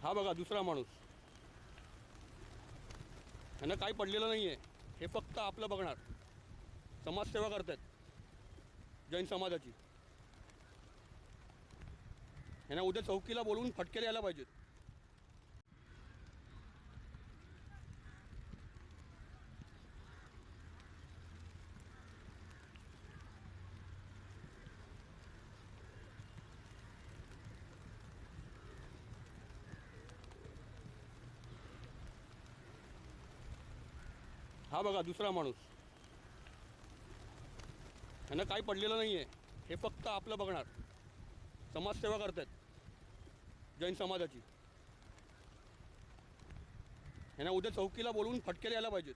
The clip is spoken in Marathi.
हा बघा दुसरा माणूस. यांना काही पडलेलं नाही आहे. हे फक्त आपलं बघणार. समाजसेवा करतात जैन समाजाची. यांना उद्या चौकीला बोलवून फटकेला यायला पाहिजेत. हा बघा दुसरा माणूस. यांना काही पडलेलं नाही आहे. हे फक्त आपलं बघणार. समाजसेवा करतात जैन समाजाची. यांना उद्या चौकीला बोलवून फटकेला यायला पाहिजेत.